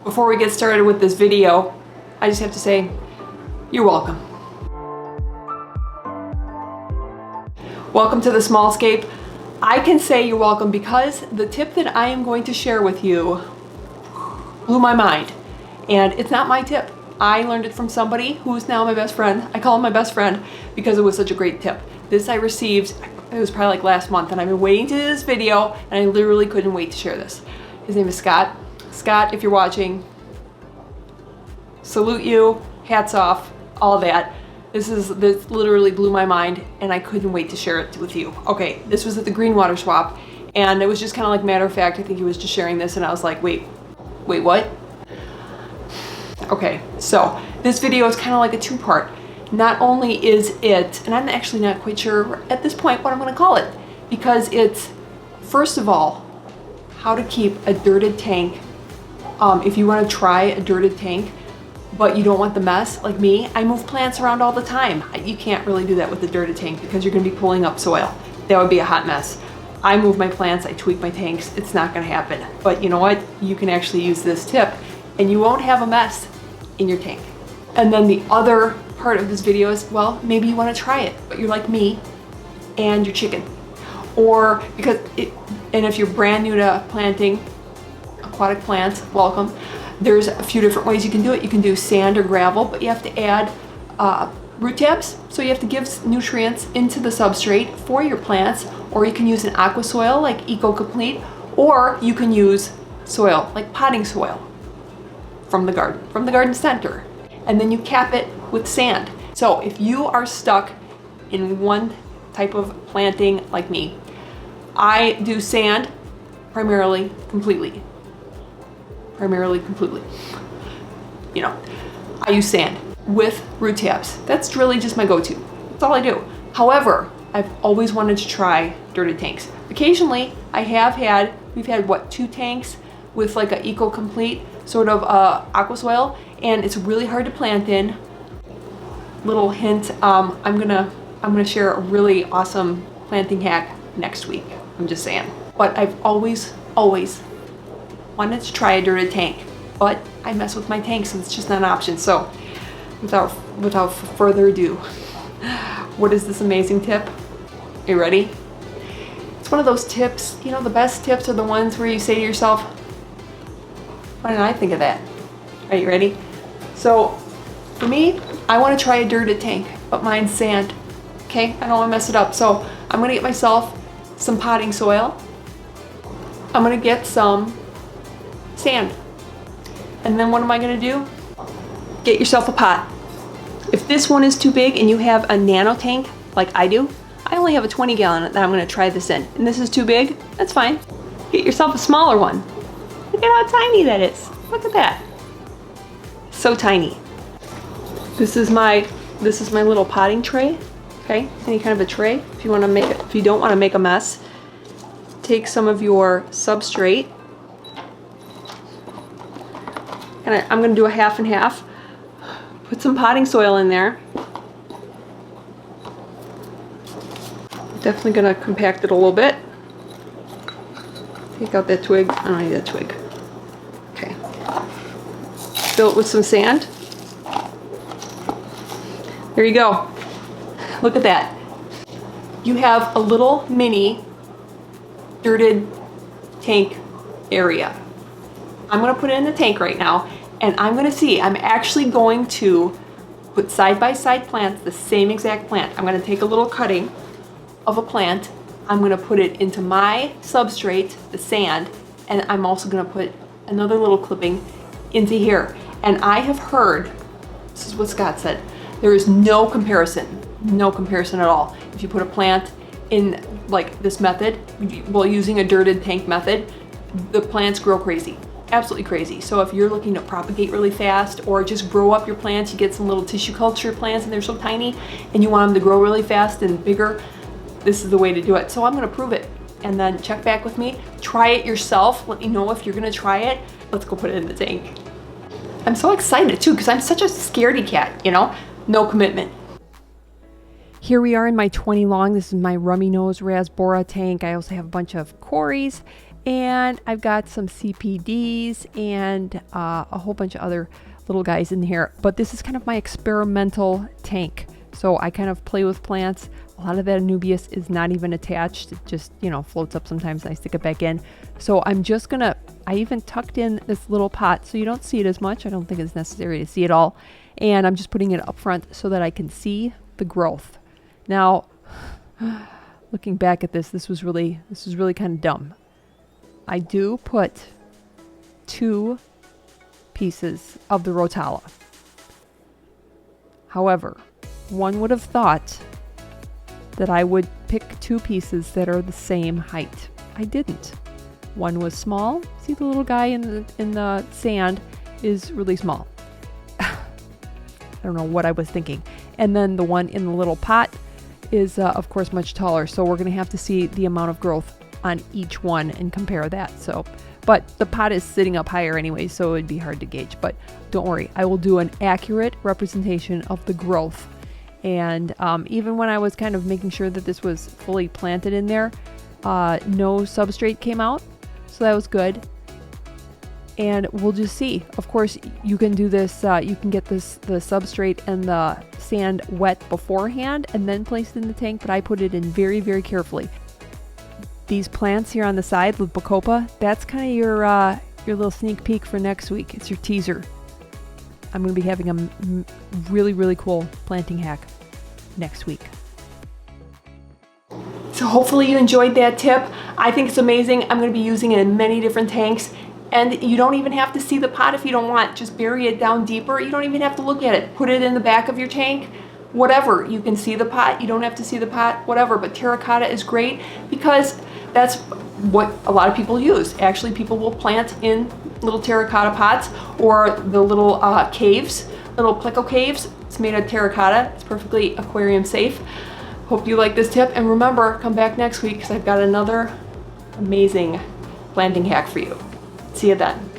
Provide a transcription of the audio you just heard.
Before we get started with this video, I just have to say, you're welcome. Welcome to the Smallscape. I can say you're welcome because the tip that I am going to share with you blew my mind. And it's not my tip. I learned it from somebody who's now my best friend. I call him my best friend because it was such a great tip. This I received, it was probably like last month, and I've been waiting to do this video, and I literally couldn't wait to share this. His name is Scott. Scott, if you're watching, salute you, hats off, all that. This literally blew my mind, and I couldn't wait to share it with you. Okay, this was at the Green Water Swap, and it was just kind of like matter of fact. I think he was just sharing this, and I was like, wait, what? Okay, so this video is kind of like a two-part. Not only is it, and I'm actually not quite sure at this point what I'm going to call it, because it's, first of all, how to keep a dirted tank. If you want to try a dirted tank, but you don't want the mess, like me, I move plants around all the time. You can't really do that with a dirted tank because you're going to be pulling up soil. That would be a hot mess. I move my plants, I tweak my tanks, it's not going to happen. But you know what? You can actually use this tip and you won't have a mess in your tank. And then the other part of this video is, well, maybe you want to try it, but you're like me and you're chicken. Or because and if you're brand new to planting aquatic plants, welcome. There's a few different ways you can do it. You can do sand or gravel, but you have to add root tabs. So you have to give nutrients into the substrate for your plants, or you can use an aqua soil like Eco Complete, or you can use soil like potting soil from the garden center. And then you cap it with sand. So if you are stuck in one type of planting like me, I do sand primarily completely. You know, I use sand with root tabs. That's really just my go-to. That's all I do. However, I've always wanted to try dirted tanks. Occasionally, we've had what, 2 tanks with like a Eco Complete sort of aqua soil, and it's really hard to plant in. Little hint, I'm gonna share a really awesome planting hack next week. I'm just saying. But I've always wanted to try a dirted tank, but I mess with my tanks and it's just not an option. So without further ado, what is this amazing tip? Are you ready? It's one of those tips, you know, the best tips are the ones where you say to yourself, why didn't I think of that? Are you ready? So for me, I want to try a dirted tank, but mine's sand. Okay, I don't want to mess it up. So I'm gonna get myself some potting soil. I'm gonna get some sand. And then what am I gonna do? Get yourself a pot. If this one is too big and you have a nano tank like I do, I only have a 20 gallon that I'm gonna try this in. And this is too big, that's fine. Get yourself a smaller one. Look at how tiny that is. Look at that. So tiny. This is my little potting tray. Okay, any kind of a tray. If you don't want to make a mess, take some of your substrate. And I'm going to do a half and half. Put some potting soil in there. Definitely going to compact it a little bit. Take out that twig. I don't need that twig. Okay. Fill it with some sand. There you go. Look at that. You have a little mini dirted tank area. I'm going to put it in the tank right now, and I'm going to see. I'm actually going to put side-by-side plants, the same exact plant. I'm going to take a little cutting of a plant. I'm going to put it into my substrate, the sand, and I'm also going to put another little clipping into here. And I have heard, this is what Scott said, there is no comparison at all. If you put a plant in like this method, well, using a dirted tank method, the plants grow crazy, absolutely crazy. So if you're looking to propagate really fast or just grow up your plants, you get some little tissue culture plants and they're so tiny and you want them to grow really fast and bigger, this is the way to do it. So I'm gonna prove it and then check back with me, try it yourself, let me know if you're gonna try it. Let's go put it in the tank. I'm so excited too, because I'm such a scaredy cat, you know, no commitment. Here we are in my 20 long. This is my rummy nose rasbora tank. I also have a bunch of cories And I've got some CPDs and a whole bunch of other little guys in here. But this is kind of my experimental tank. So I kind of play with plants. A lot of that Anubias is not even attached. It just, you know, floats up sometimes and I stick it back in. So I'm just gonna, I even tucked in this little pot so you don't see it as much. I don't think it's necessary to see it all. And I'm just putting it up front so that I can see the growth. Now, looking back at this was really kind of dumb. I do put 2 pieces of the Rotala. However, one would have thought that I would pick 2 pieces that are the same height. I didn't. One was small. See, the little guy in the sand is really small. I don't know what I was thinking. And then the one in the little pot is, of course, much taller. So we're going to have to see the amount of growth on each one and compare that. So, but the pot is sitting up higher anyway, so it'd be hard to gauge. But don't worry, I will do an accurate representation of the growth. And even when I was kind of making sure that this was fully planted in there, no substrate came out. So that was good. And we'll just see. Of course, you can do this, you can get the substrate and the sand wet beforehand and then place it in the tank, but I put it in very, very carefully. These plants here on the side with Bacopa, that's kind of your little sneak peek for next week. It's your teaser. I'm going to be having a really, really cool planting hack next week. So hopefully you enjoyed that tip. I think it's amazing. I'm going to be using it in many different tanks. And you don't even have to see the pot if you don't want. Just bury it down deeper. You don't even have to look at it. Put it in the back of your tank. Whatever. You can see the pot. You don't have to see the pot. Whatever. But terracotta is great because that's what a lot of people use. Actually, people will plant in little terracotta pots or the little caves, little pleco caves. It's made of terracotta. It's perfectly aquarium safe. Hope you like this tip. And remember, come back next week because I've got another amazing planting hack for you. See you then.